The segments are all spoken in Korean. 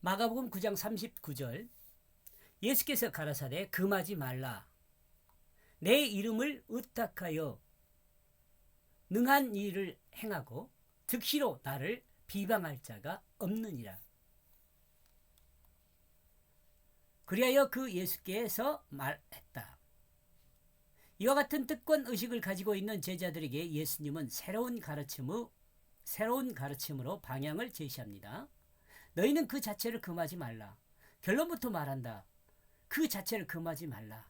마가복음 9장 39절 예수께서 가라사대 금하지 말라. 내 이름을 의탁하여 능한 일을 행하고 득시로 나를 비방할 자가 없느니라. 그리하여 그 예수께서 말했다. 이와 같은 특권 의식을 가지고 있는 제자들에게 예수님은 새로운 가르침으로 방향을 제시합니다. 너희는 그 자체를 금하지 말라. 결론부터 말한다. 그 자체를 금하지 말라.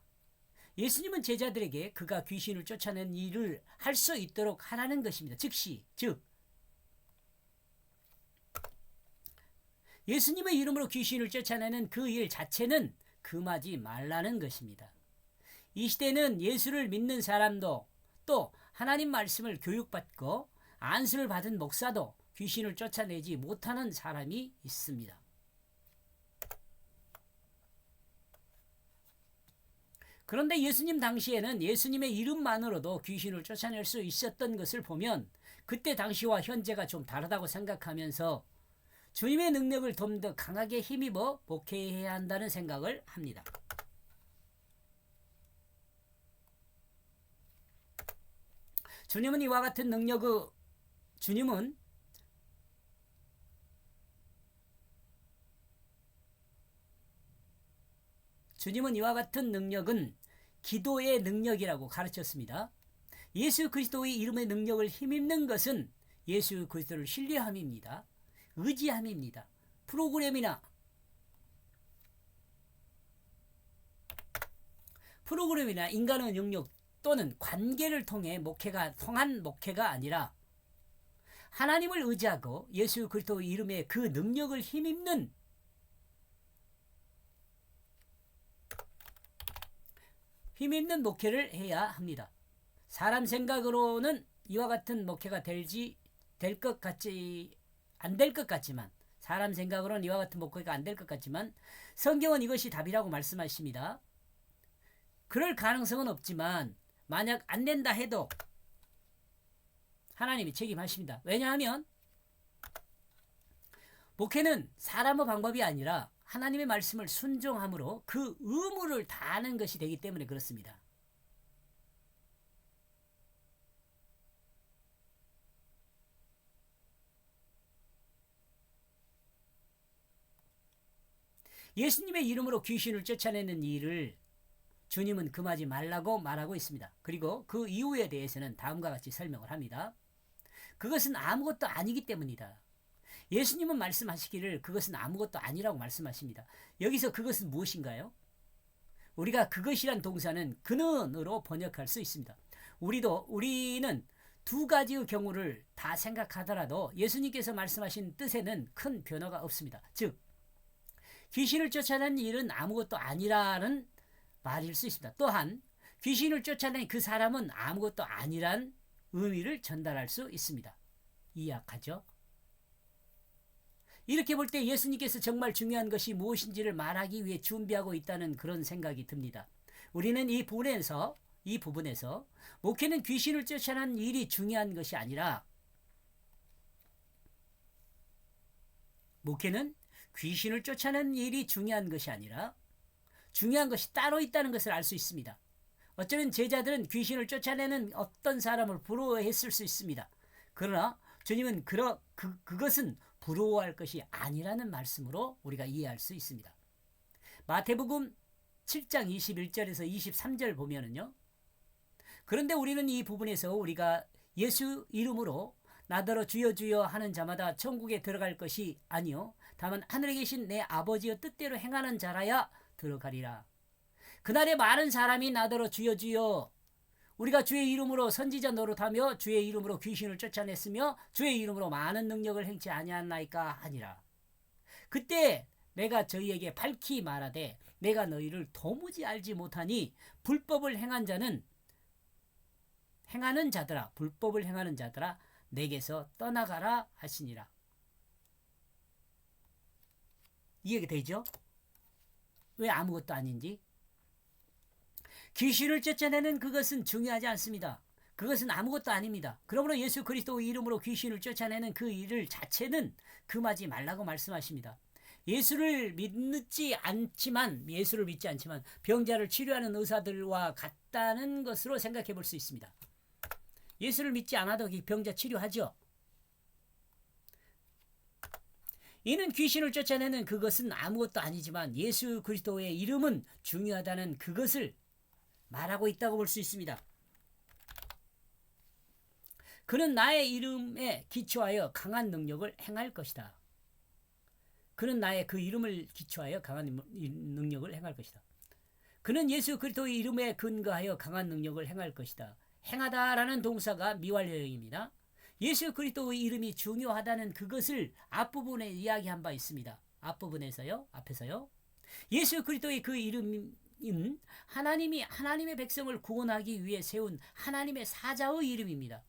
예수님은 제자들에게 그가 귀신을 쫓아낸 일을 할 수 있도록 하라는 것입니다. 즉 예수님의 이름으로 귀신을 쫓아내는 그 일 자체는 금하지 말라는 것입니다. 이 시대는 예수를 믿는 사람도 또 하나님 말씀을 교육받고 안수를 받은 목사도 귀신을 쫓아내지 못하는 사람이 있습니다. 그런데 예수님 당시에는 예수님의 이름만으로도 귀신을 쫓아낼 수 있었던 것을 보면 그때 당시와 현재가 좀 다르다고 생각하면서 주님의 능력을 좀 더 강하게 힘입어 목회해야 한다는 생각을 합니다. 주님은 이와 같은 능력은 기도의 능력이라고 가르쳤습니다. 예수 그리스도의 이름의 능력을 힘입는 것은 예수 그리스도를 신뢰함입니다. 의지함입니다. 프로그램이나 인간의 능력 또는 관계를 통해 통한 목회가 아니라 하나님을 의지하고 예수 그리스도의 이름의 그 능력을 힘입는 목회를 해야 합니다. 사람 생각으로는 이와 같은 목회가 안 될 것 같지만 성경은 이것이 답이라고 말씀하십니다. 그럴 가능성은 없지만 만약 안 된다 해도 하나님이 책임하십니다. 왜냐하면 목회는 사람의 방법이 아니라 하나님의 말씀을 순종함으로 그 의무를 다하는 것이 되기 때문에 그렇습니다. 예수님의 이름으로 귀신을 쫓아내는 일을 주님은 금하지 말라고 말하고 있습니다. 그리고 그 이유에 대해서는 다음과 같이 설명을 합니다. 그것은 아무것도 아니기 때문이다. 예수님은 말씀하시기를 그것은 아무것도 아니라고 말씀하십니다. 여기서 그것은 무엇인가요? 우리가 그것이란 동사는 그는으로 번역할 수 있습니다. 우리는 두 가지의 경우를 다 생각하더라도 예수님께서 말씀하신 뜻에는 큰 변화가 없습니다. 즉 귀신을 쫓아내는 일은 아무것도 아니라는 말일 수 있습니다. 또한 귀신을 쫓아낸 그 사람은 아무것도 아니란 의미를 전달할 수 있습니다. 이해하죠? 이렇게 볼 때 예수님께서 정말 중요한 것이 무엇인지를 말하기 위해 준비하고 있다는 그런 생각이 듭니다. 우리는 이 부분에서 목회는 귀신을 쫓아내는 일이 중요한 것이 아니라 중요한 것이 따로 있다는 것을 알 수 있습니다. 어쩌면 제자들은 귀신을 쫓아내는 어떤 사람을 부러워했을 수 있습니다. 그러나 주님은 그것은 부러워할 것이 아니라는 말씀으로 우리가 이해할 수 있습니다. 마태복음 7장 21절에서 23절 보면은요. 그런데 우리는 이 부분에서 우리가 예수 이름으로 나더러 주여 주여 하는 자마다 천국에 들어갈 것이 아니요 다만 하늘에 계신 내 아버지의 뜻대로 행하는 자라야 들어가리라. 그날에 많은 사람이 나더러 주여 주여 우리가 주의 이름으로 선지자 노릇하며 주의 이름으로 귀신을 쫓아냈으며 주의 이름으로 많은 능력을 행치 아니하나이까 하니라. 그때 내가 저희에게 밝히 말하되 내가 너희를 도무지 알지 못하니 불법을 행하는 자들아 내게서 떠나가라 하시니라. 이해가 되죠? 왜 아무것도 아닌지? 귀신을 쫓아내는 그것은 중요하지 않습니다. 그것은 아무것도 아닙니다. 그러므로 예수 그리스도의 이름으로 귀신을 쫓아내는 그 일을 자체는 금하지 말라고 말씀하십니다. 예수를 믿지 않지만 병자를 치료하는 의사들과 같다는 것으로 생각해 볼 수 있습니다. 예수를 믿지 않아도 병자 치료하죠. 이는 귀신을 쫓아내는 그것은 아무것도 아니지만 예수 그리스도의 이름은 중요하다는 그것을 말하고 있다고 볼 수 있습니다. 그는 나의 이름에 기초하여 강한 능력을 행할 것이다. 그는 나의 그 이름을 기초하여 강한 능력을 행할 것이다. 그는 예수 그리스도의 이름에 근거하여 강한 능력을 행할 것이다. 행하다라는 동사가 미완료형입니다. 예수 그리스도의 이름이 중요하다는 그것을 앞부분에 이야기한 바 있습니다. 앞에서요. 예수 그리스도의 그 이름은 하나님이 하나님의 백성을 구원하기 위해 세운 하나님의 사자의 이름입니다.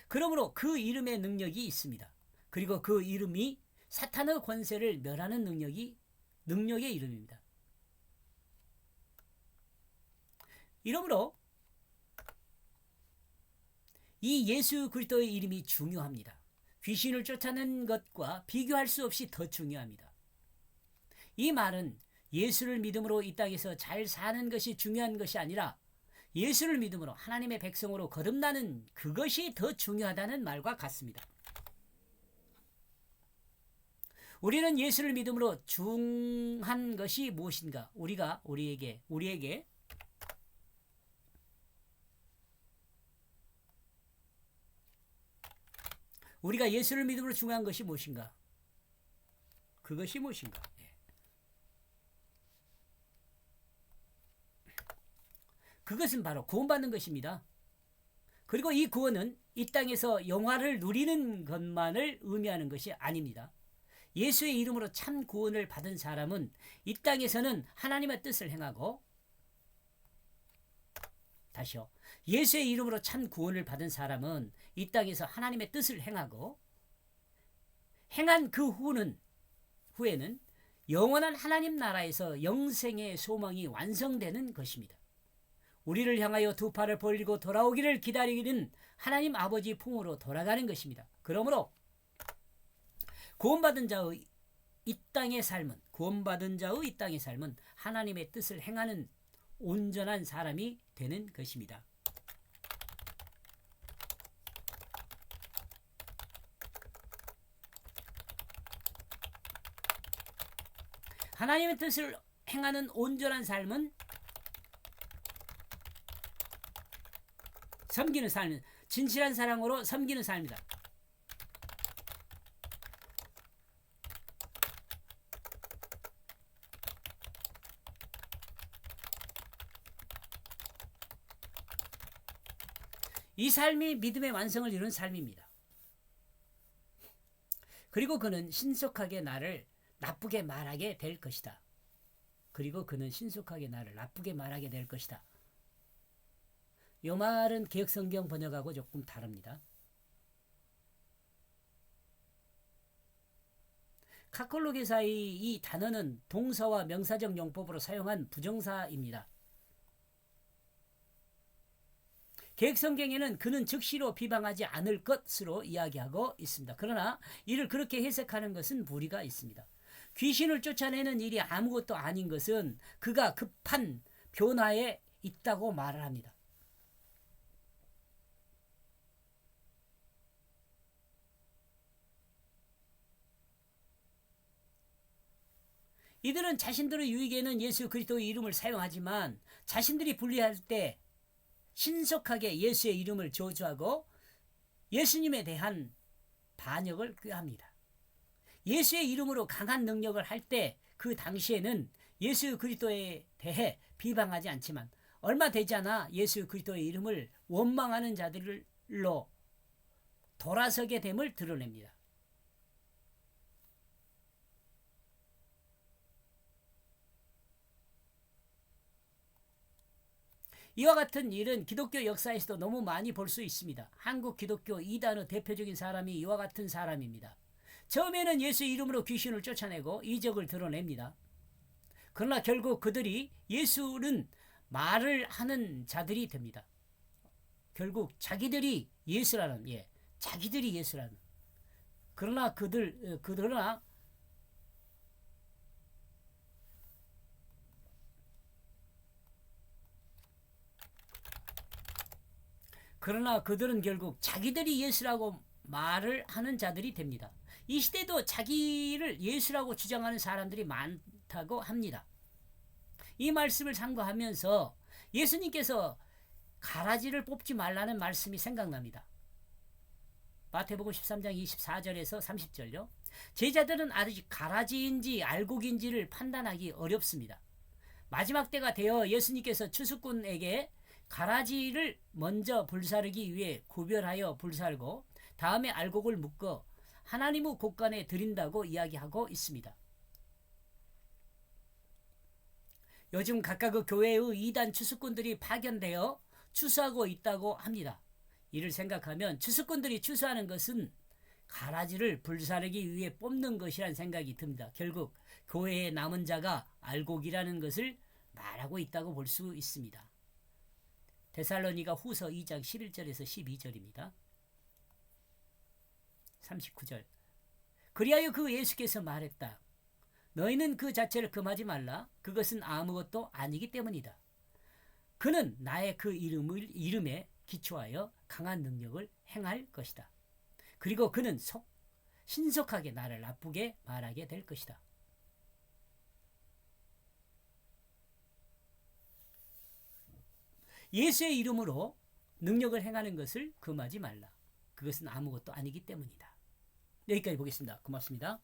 그러므로 그 이름의 능력이 있습니다. 그리고 그 이름이 사탄의 권세를 멸하는 능력의 이름입니다. 이러므로 이 예수 그리스도의 이름이 중요합니다. 귀신을 쫓아내는 것과 비교할 수 없이 더 중요합니다. 이 말은 예수를 믿음으로 이 땅에서 잘 사는 것이 중요한 것이 아니라 예수를 믿음으로 하나님의 백성으로 거듭나는 그것이 더 중요하다는 말과 같습니다. 우리는 예수를 믿음으로 중한 것이 무엇인가? 우리에게 우리가 예수를 믿음으로 중요한 것이 무엇인가? 그것이 무엇인가? 그것은 바로 구원받는 것입니다. 그리고 이 구원은 이 땅에서 영화를 누리는 것만을 의미하는 것이 아닙니다. 예수의 이름으로 참 구원을 받은 사람은 이 땅에서는 하나님의 뜻을 행하고, 다시요. 예수의 이름으로 참 구원을 받은 사람은 이 땅에서 하나님의 뜻을 행하고, 행한 그 후에는 영원한 하나님 나라에서 영생의 소망이 완성되는 것입니다. 우리를 향하여 두 팔을 벌리고 돌아오기를 기다리는 하나님 아버지 품으로 돌아가는 것입니다. 그러므로 구원받은 자의 이 땅의 삶은 하나님의 뜻을 행하는 온전한 사람이 되는 것입니다. 하나님의 뜻을 행하는 온전한 삶은 섬기는 삶, 진실한 사랑으로 섬기는 삶이다. 이 삶이 믿음의 완성을 이루는 삶입니다. 그리고 그는 신속하게 나를 나쁘게 말하게 될 것이다. 이 말은 개역성경 번역하고 조금 다릅니다. 카콜로게사의 이 단어는 동사와 명사적 용법으로 사용한 부정사입니다. 개역성경에는 그는 즉시로 비방하지 않을 것으로 이야기하고 있습니다. 그러나 이를 그렇게 해석하는 것은 무리가 있습니다. 귀신을 쫓아내는 일이 아무것도 아닌 것은 그가 급한 변화에 있다고 말을 합니다. 이들은 자신들의 유익에는 예수 그리스도의 이름을 사용하지만 자신들이 불리할 때 신속하게 예수의 이름을 저주하고 예수님에 대한 반역을 꾀합니다. 예수의 이름으로 강한 능력을 할 때 그 당시에는 예수 그리스도에 대해 비방하지 않지만 얼마 되지 않아 예수 그리스도의 이름을 원망하는 자들로 돌아서게 됨을 드러냅니다. 이와 같은 일은 기독교 역사에서도 너무 많이 볼 수 있습니다. 한국 기독교 이단의 대표적인 사람이 이와 같은 사람입니다. 처음에는 예수 이름으로 귀신을 쫓아내고 이적을 드러냅니다. 그러나 결국 그들이 예수는 말을 하는 자들이 됩니다. 결국 자기들이 예수라는 자기들이 예수라는. 그러나 그들은 결국 자기들이 예수라고 말을 하는 자들이 됩니다. 이 시대도 자기를 예수라고 주장하는 사람들이 많다고 합니다. 이 말씀을 참고하면서 예수님께서 가라지를 뽑지 말라는 말씀이 생각납니다. 마태복음 13장 24절에서 30절요. 제자들은 아직 가라지인지 알곡인지를 판단하기 어렵습니다. 마지막 때가 되어 예수님께서 추수꾼에게 가라지를 먼저 불사르기 위해 구별하여 불살고 다음에 알곡을 묶어 하나님의 곳간에 드린다고 이야기하고 있습니다. 요즘 각각 교회의 이단 추수꾼들이 파견되어 추수하고 있다고 합니다. 이를 생각하면 추수꾼들이 추수하는 것은 가라지를 불사르기 위해 뽑는 것이란 생각이 듭니다. 결국 교회의 남은 자가 알곡이라는 것을 말하고 있다고 볼 수 있습니다. 데살로니가 후서 2장 11절에서 12절입니다. 39절. 그리하여 그 예수께서 말했다. 너희는 그 자체를 금하지 말라. 그것은 아무것도 아니기 때문이다. 그는 나의 그 이름에 기초하여 강한 능력을 행할 것이다. 그리고 그는 신속하게 나를 나쁘게 말하게 될 것이다. 예수의 이름으로 능력을 행하는 것을 금하지 말라. 그것은 아무것도 아니기 때문이다. 여기까지 보겠습니다. 고맙습니다.